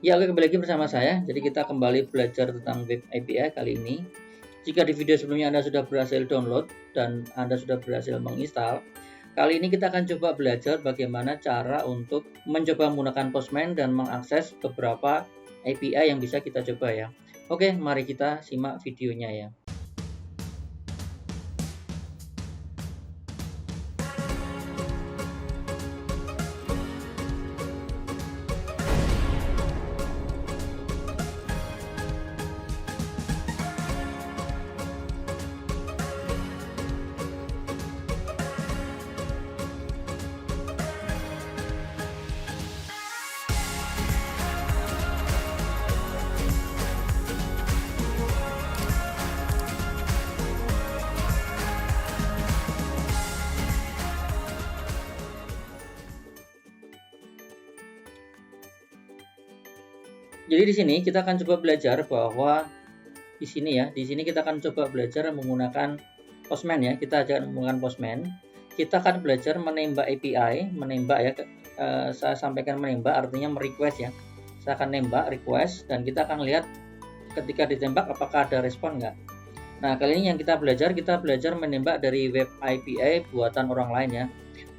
Ya, oke, kembali lagi bersama saya. Jadi kita kembali belajar tentang web API kali ini. Jika di video sebelumnya Anda sudah berhasil download dan Anda sudah berhasil menginstal, kali ini kita akan coba belajar bagaimana cara untuk mencoba menggunakan Postman dan mengakses beberapa API yang bisa kita coba ya. Oke, mari kita simak videonya ya. Jadi di sini kita akan coba belajar bahwa di sini kita akan coba belajar menggunakan Postman ya. Kita akan menggunakan Postman. Kita akan belajar menembak API, menembak ya. Saya sampaikan menembak artinya merequest ya. Saya akan nembak request dan kita akan lihat ketika ditembak apakah ada respon nggak. Nah, kali ini yang kita belajar menembak dari web API buatan orang lain ya.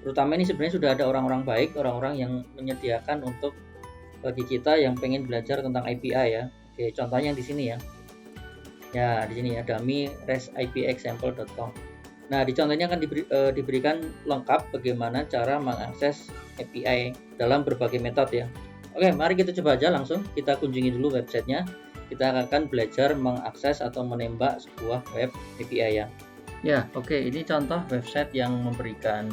Terutama ini sebenarnya sudah ada orang-orang baik, orang-orang yang menyediakan untuk bagi kita yang pengen belajar tentang API ya. Oke, contohnya di sini ya. Ya, di sini ya, dummy restapexample.com. Nah, di contoh ini akan diberikan lengkap bagaimana cara mengakses API dalam berbagai metode ya. Oke, mari kita coba aja langsung. Kita kunjungi dulu websitenya. Kita akan belajar mengakses atau menembak sebuah web API ya. Ya, oke, ini contoh website yang memberikan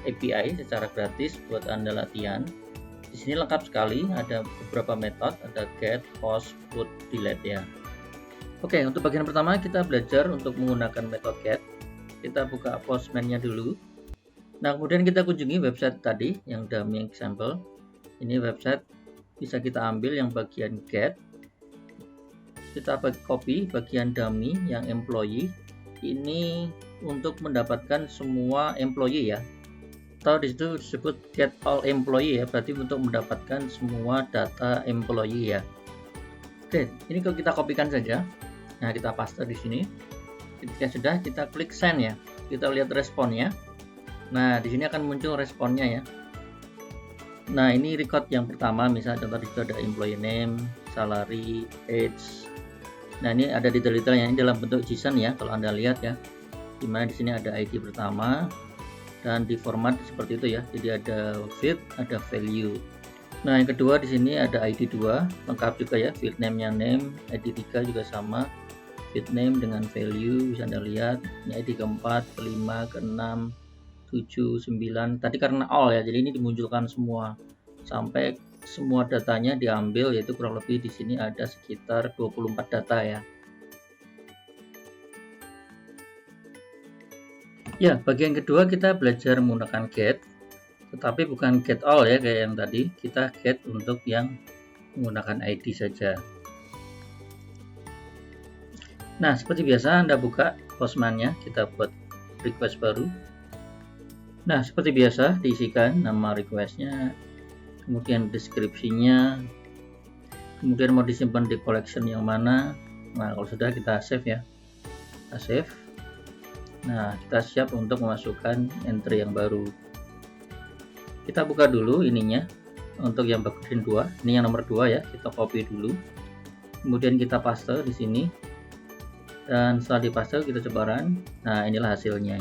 API secara gratis buat Anda latihan. Di sini lengkap sekali, ada beberapa metode, ada get, post, put, delete ya. Oke, untuk bagian pertama kita belajar untuk menggunakan metode get. Kita buka Postman-nya dulu. Nah, kemudian kita kunjungi website tadi yang dummy example. Ini website bisa kita ambil yang bagian get. Kita copy bagian dummy yang employee. Ini untuk mendapatkan semua employee ya. Atau disitu disebut get all employee ya, berarti untuk mendapatkan semua data employee ya. Oke, ini kalau kita kopikan saja. Nah, kita paste di sini. Ketika sudah, kita klik send ya. Kita lihat responnya. Nah, di sini akan muncul responnya ya. Nah, ini record yang pertama, misalnya contoh di situ ada employee name, salary, age. Nah, ini ada detail-detailnya, ini dalam bentuk JSON ya, kalau Anda lihat ya. Dimana di sini ada ID pertama dan di format seperti itu ya. Jadi ada field, ada value. Nah, yang kedua di sini ada ID 2, lengkap juga ya, field name-nya name, ID 3 juga sama. Field name dengan value bisa Anda lihat. Ini ID keempat, kelima, keenam, 7, 9. Tadi karena all ya, jadi ini dimunculkan semua sampai semua datanya diambil, yaitu kurang lebih di sini ada sekitar 24 data ya. Ya, bagian kedua kita belajar menggunakan get, tetapi bukan get all ya kayak yang tadi. Kita get untuk yang menggunakan ID saja. Nah, seperti biasa Anda buka Postman-nya, kita buat request baru. Nah, seperti biasa diisikan nama request-nya, kemudian deskripsinya, kemudian mau disimpan di collection yang mana. Nah, kalau sudah kita save ya. Kita save. Nah, kita siap untuk memasukkan entry yang baru. Kita buka dulu ininya untuk yang bagian 2. Ini yang nomor 2 ya, kita copy dulu. Kemudian kita paste di sini. Dan setelah dipaste kita coba run. Nah, inilah hasilnya.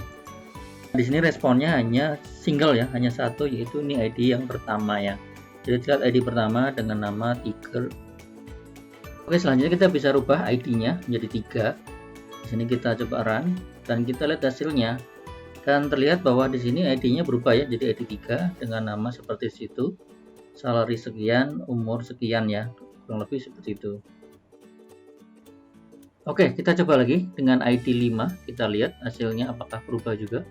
Di sini responnya hanya single ya, hanya satu, yaitu ini ID yang pertama ya. Jadi lihat ID pertama dengan nama Tiger. Oke, selanjutnya kita bisa rubah ID-nya menjadi 3. Di sini kita coba run dan kita lihat hasilnya. Dan terlihat bahwa di sini ID-nya berubah ya, jadi ID 3 dengan nama seperti situ. Salary sekian, umur sekian ya. Kurang lebih seperti itu. Oke, kita coba lagi dengan ID 5. Kita lihat hasilnya apakah berubah juga.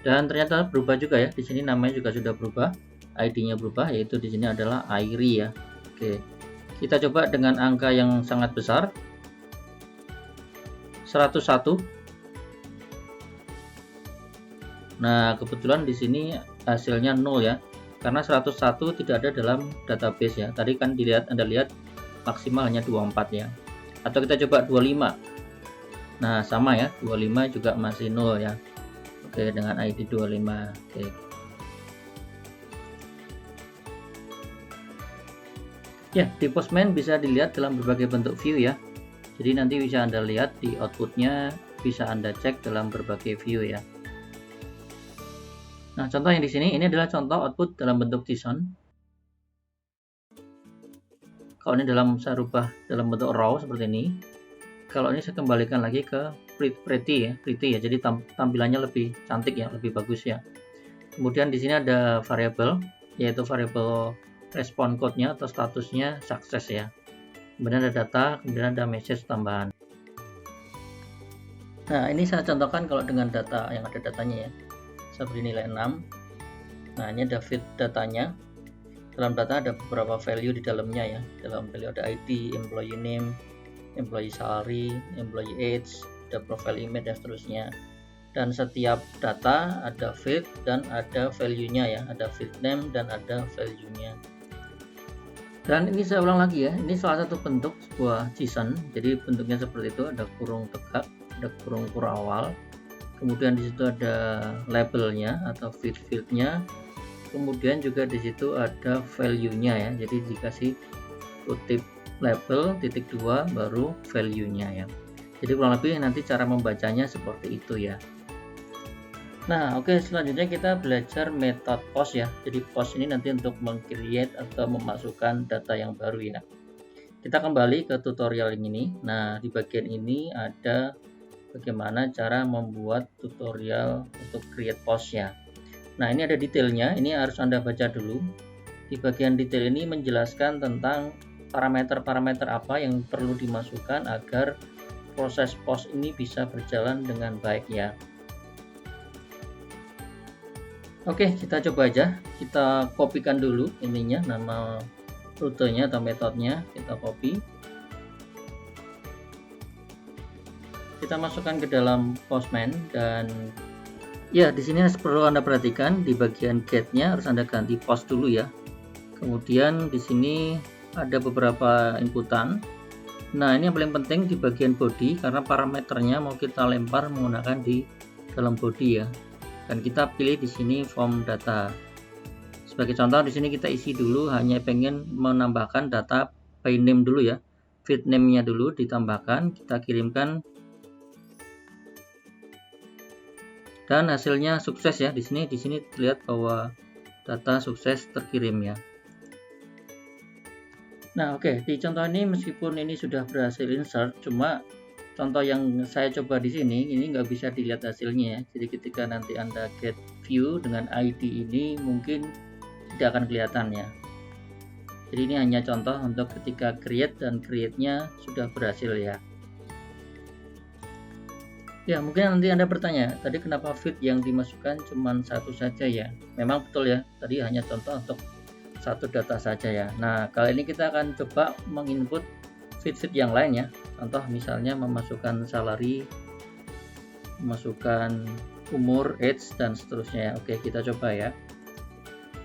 Dan ternyata berubah juga ya. Di sini namanya juga sudah berubah. ID-nya berubah, yaitu di sini adalah Airi ya. Oke. Kita coba dengan angka yang sangat besar. 101. Nah, kebetulan di sini hasilnya 0 ya. karena 101 tidak ada dalam database ya. Tadi kan Anda lihat maksimal hanya 24 ya. Atau kita coba 25. Nah, sama ya, 25 juga masih 0 ya. Oke, dengan ID 25. Oke. Ya, di Postman bisa dilihat dalam berbagai bentuk view ya. Jadi nanti bisa Anda lihat di outputnya, bisa Anda cek dalam berbagai view ya. Nah, contoh yang di sini, ini adalah contoh output dalam bentuk JSON. Kalau ini saya rubah dalam bentuk raw seperti ini. Kalau ini saya kembalikan lagi ke pretty ya. Jadi tampilannya lebih cantik ya, lebih bagus ya. Kemudian di sini ada variabel, yaitu variabel respon code-nya atau statusnya sukses ya. Kemudian ada data, kemudian ada message tambahan. Nah, ini saya contohkan kalau dengan data yang ada datanya ya. Saya beri nilai 6. Nah, ini ada feed datanya. Dalam data ada beberapa value di dalamnya ya. Dalam value ada ID, employee name, employee salary, employee age, ada profile image dan seterusnya. Dan setiap data ada feed dan ada value-nya ya. Ada feed name dan ada value-nya. Dan ini saya ulang lagi ya. Ini salah satu bentuk sebuah JSON. Jadi bentuknya seperti itu, ada kurung tegak, ada kurung awal. Kemudian di situ ada labelnya atau fieldnya, kemudian juga di situ ada value-nya ya. Jadi dikasih kutip label titik 2 baru value-nya ya. Jadi kurang lebih nanti cara membacanya seperti itu ya. Nah, oke, selanjutnya kita belajar metode post ya. Jadi post ini nanti untuk meng-create atau memasukkan data yang baru ya. Kita kembali ke tutorial ini. Nah, di bagian ini ada bagaimana cara membuat tutorial untuk create post ya. Nah, ini ada detailnya, ini harus Anda baca dulu. Di bagian detail ini menjelaskan tentang parameter-parameter apa yang perlu dimasukkan agar proses post ini bisa berjalan dengan baik ya. Oke, kita coba aja. Kita kopikan dulu ininya, nama rutenya atau metodenya, kita copy. Kita masukkan ke dalam Postman dan ya di sini perlu Anda perhatikan di bagian get-nya harus Anda ganti post dulu ya. Kemudian di sini ada beberapa inputan. Nah, ini yang paling penting di bagian body karena parameternya mau kita lempar menggunakan di dalam body ya. Dan kita pilih di sini form data. Sebagai contoh di sini kita isi dulu hanya pengen menambahkan data by name dulu ya. Feed name-nya dulu ditambahkan, kita kirimkan. Dan hasilnya sukses ya. Di sini terlihat bahwa data sukses terkirim ya. Nah, oke, di contoh ini meskipun ini sudah berhasil insert, cuma contoh yang saya coba di sini ini nggak bisa dilihat hasilnya ya. Jadi ketika nanti Anda get view dengan ID ini mungkin tidak akan kelihatan ya. Jadi ini hanya contoh untuk ketika create dan create-nya sudah berhasil ya. Ya, mungkin nanti Anda bertanya, tadi kenapa feed yang dimasukkan cuma satu saja ya? Memang betul ya, tadi hanya contoh untuk satu data saja ya. Nah, kali ini kita akan coba menginput feed-feed yang lain ya. Contoh misalnya memasukkan salary, memasukkan umur, age, dan seterusnya ya. Oke, kita coba ya.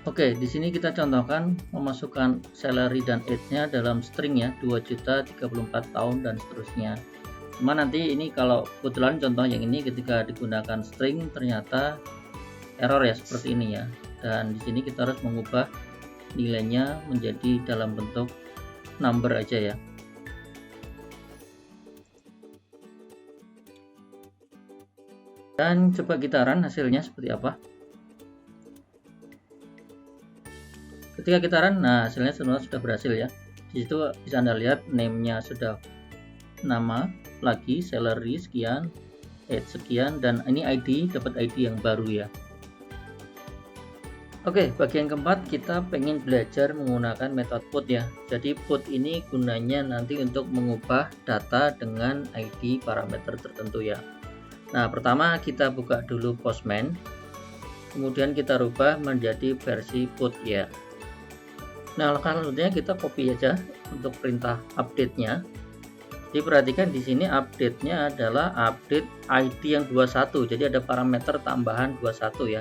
Oke, di sini kita contohkan memasukkan salary dan age-nya dalam string ya, 2.034 tahun dan seterusnya. Cuma nanti ini kalau kebetulan contoh yang ini ketika digunakan string ternyata error ya seperti ini ya. Dan di sini kita harus mengubah nilainya menjadi dalam bentuk number aja ya. Dan coba kita run hasilnya seperti apa. Ketika kita run, nah hasilnya sudah berhasil ya. Di situ bisa Anda lihat name-nya sudah nama lagi, salary sekian, age sekian, dan ini ID, dapat ID yang baru ya. Oke, bagian keempat kita pengen belajar menggunakan metode put ya. Jadi put ini gunanya nanti untuk mengubah data dengan ID parameter tertentu ya. Nah, pertama kita buka dulu Postman, kemudian kita rubah menjadi versi put ya. Nah, langkah selanjutnya kita copy aja untuk perintah update-nya. Jadi perhatikan di sini update-nya adalah update ID yang 21. Jadi ada parameter tambahan 21 ya.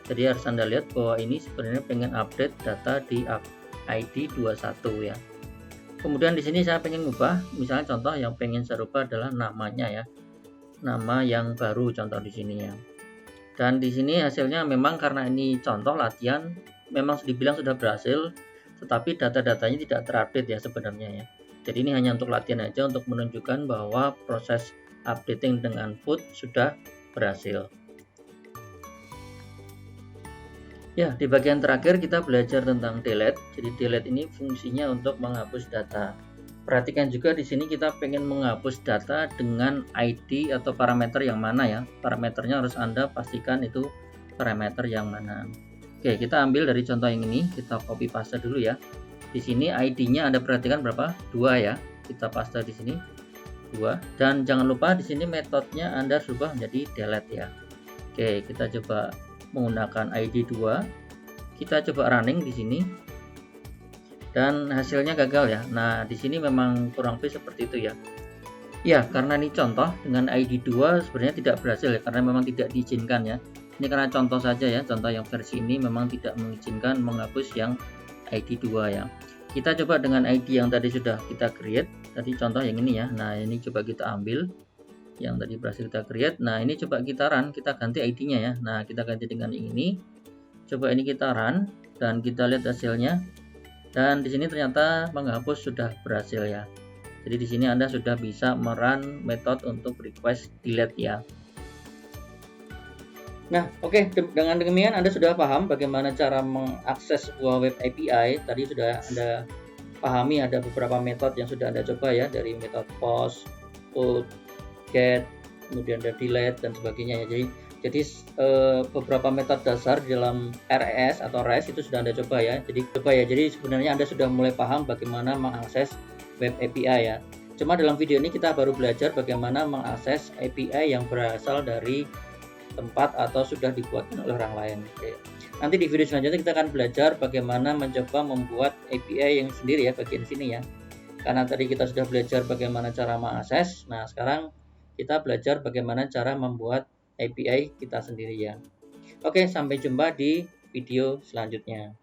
Jadi harus Anda lihat bahwa ini sebenarnya pengen update data di ID 21 ya. Kemudian di sini saya pengen ubah, misalnya contoh yang pengen saya ubah adalah namanya ya. Nama yang baru contoh di sini ya. Dan di sini hasilnya memang karena ini contoh latihan, memang dibilang sudah berhasil, tetapi data-datanya tidak terupdate ya sebenarnya ya. Jadi ini hanya untuk latihan aja untuk menunjukkan bahwa proses updating dengan put sudah berhasil. Ya, di bagian terakhir kita belajar tentang delete. Jadi delete ini fungsinya untuk menghapus data. Perhatikan juga di sini kita pengen menghapus data dengan ID atau parameter yang mana ya. Parameternya harus Anda pastikan itu parameter yang mana. Oke, kita ambil dari contoh yang ini, kita copy paste dulu ya. Di sini ID-nya Anda perhatikan berapa? 2 ya. Kita paste di sini 2. Dan jangan lupa di sini metodenya Anda rubah menjadi delete ya. Oke, kita coba menggunakan ID 2. Kita coba running di sini. Dan hasilnya gagal ya. Nah, di sini memang kurang lebih seperti itu ya. Ya, karena ini contoh dengan ID 2 sebenarnya tidak berhasil ya, karena memang tidak diizinkan ya. Ini karena contoh saja ya, contoh yang versi ini memang tidak mengizinkan menghapus yang ID 2 ya. Kita coba dengan ID yang tadi sudah kita create, tadi contoh yang ini ya. Nah, ini coba kita ambil yang tadi berhasil kita create. Nah, ini coba kita run, kita ganti ID-nya ya. Nah, kita ganti dengan ini. Coba ini kita run dan kita lihat hasilnya. Dan di sini ternyata menghapus sudah berhasil ya. Jadi di sini Anda sudah bisa merun metode untuk request delete ya. Nah, oke, dengan demikian Anda sudah paham bagaimana cara mengakses sebuah web API. Tadi sudah Anda pahami ada beberapa metode yang sudah Anda coba ya, dari metode post, put, get, kemudian ada delete dan sebagainya ya. Jadi beberapa metode dasar di dalam RES atau REST itu sudah Anda coba ya. Jadi sebenarnya Anda sudah mulai paham bagaimana mengakses web API ya. Cuma dalam video ini kita baru belajar bagaimana mengakses API yang berasal dari tempat atau sudah dibuatkan oleh orang lain. Oke. Nanti di video selanjutnya kita akan belajar bagaimana mencoba membuat API yang sendiri ya, bagian sini ya. Karena tadi kita sudah belajar bagaimana cara mengakses. Nah, sekarang kita belajar bagaimana cara membuat API kita sendiri ya. Oke, sampai jumpa di video selanjutnya.